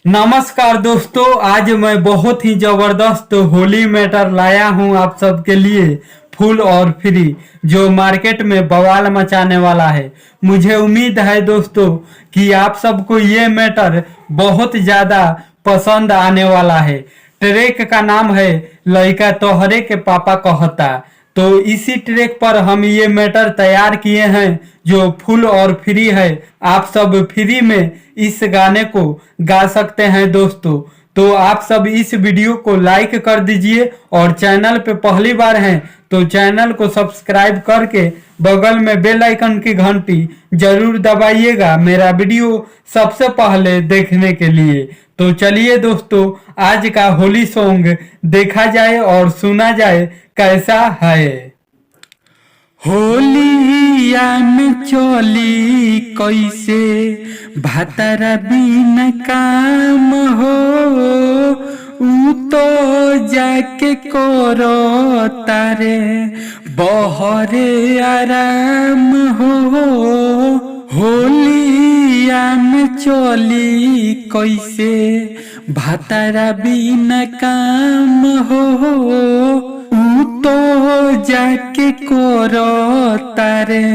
नमस्कार दोस्तों, आज मैं बहुत ही जबरदस्त होली मैटर लाया हूं आप सबके लिए। फुल और फ्री जो मार्केट में बवाल मचाने वाला है। मुझे उम्मीद है दोस्तों कि आप सबको ये मैटर बहुत ज़्यादा पसंद आने वाला है। ट्रैक का नाम है लइका तोहरे के पापा कहता। तो इसी ट्रैक पर हम ये मैटर तैयार किए हैं जो फुल और फ्री है। आप सब फ्री में इस गाने को गा सकते हैं दोस्तों। तो आप सब इस वीडियो को लाइक कर दीजिए और चैनल पे पहली बार हैं तो चैनल को सब्सक्राइब करके बगल में बेल आइकन की घंटी जरूर दबाइएगा मेरा वीडियो सबसे पहले देखने के लिए। तो चलिए दोस्तों, आज का होली सॉन्ग देखा जाए और सुना जाए कैसा है। होलिया में चोली कैसे भातारा बिना काम हो, ऊ तो जाके करो तारे बहरे आराम हो। होलिया में चोली कैसे भातारा बिना काम हो, ऊ तो जाके करो तारे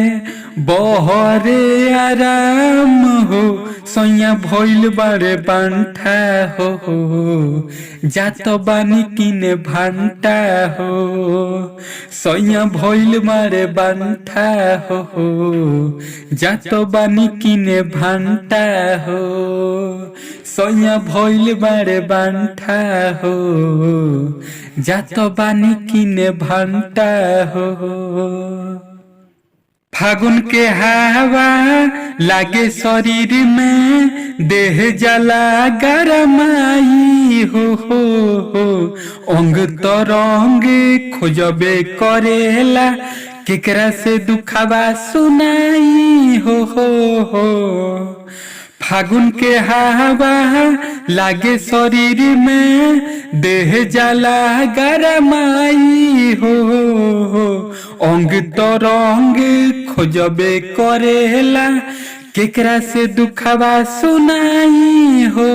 बहरे आराम हो। सोया भइल बारे बांठा हो, जात बानी किने भांटा हो। सोया भइल बारे बांठा हो, जात बानी किने भांटा हो। सोया भइल बारे बांठा हो, जात बानी किने भांटा हो। फागुन के हवा लागे शरीर में, देह जला गरमाई हो। अंग तरंग खोजबे करेला, केकरा से दुखवा सुनाई हो। फागुन के हवा लागे शरीर में, देह जला गरमाई हो। अंग तरंग खोजबे करेला, केकरा से दुखवा सुनाई हो।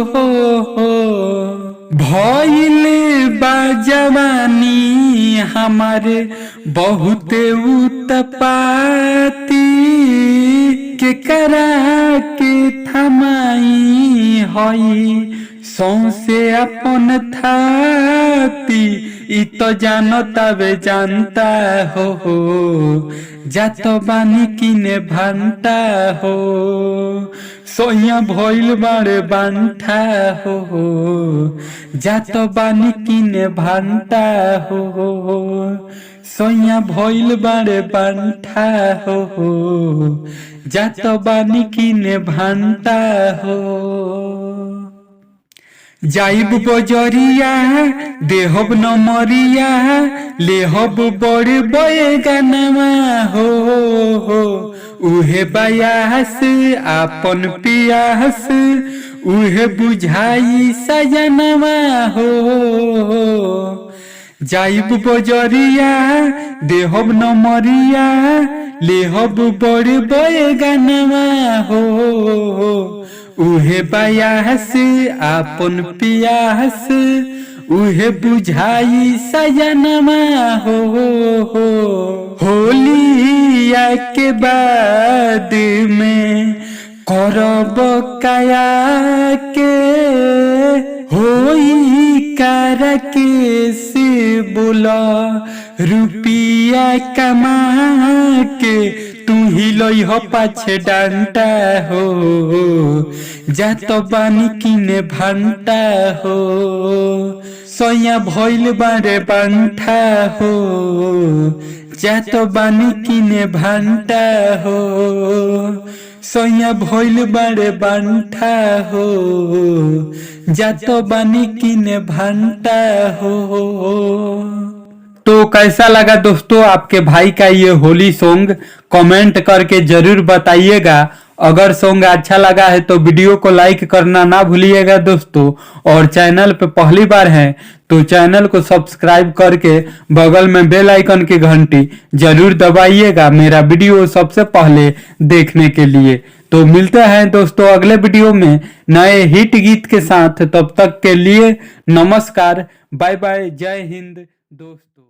भइल बा जवानी हमारे बहुते उत्पाती, केकरा के थमाई हई सौसे अपन थाती। इ तो जानता वे जानता हो, जात बानी किने भांटा हो। सोया भइल बारे बांठा हो, जात बानी किने भांटा हो। सोया भइल बारे बांठा हो, जात बानी किने भांटा हो। जाइब बजरिया देहब नमरिया, लेहब बड़े बड़े गानवा हो। उहे बयास आपन पियास, उहे बुझाई सजनवा हो। जाइब बजरिया देहब नमरिया, लेहब बड़े बड़े गानवा हो। उहे बयास आपन पियास, उहे बुझाई सजनमा हो। होलिया के बाद में करब काया के, होई कारा के से बोला रुपिया कमा के। तू ही लई हो पाछे डांटा हो, जात बानी किने भांटा हो। सोया भइल बारे बांठा हो, जात बानी किने भांटा हो। सोया भइल बारे बांठा हो, जात बानी किने भांटा हो। तो कैसा लगा दोस्तों आपके भाई का ये होली सॉन्ग, कमेंट करके जरूर बताइएगा। अगर सॉन्ग अच्छा लगा है तो वीडियो को लाइक करना ना भूलिएगा दोस्तों। और चैनल पे पहली बार हैं तो चैनल को सब्सक्राइब करके बगल में बेल आइकन की घंटी जरूर दबाइएगा मेरा वीडियो सबसे पहले देखने के लिए। तो मिलते हैं दोस्तों अगले वीडियो में नए हिट गीत के साथ। तब तक के लिए नमस्कार, बाय बाय, जय हिंद दोस्तों।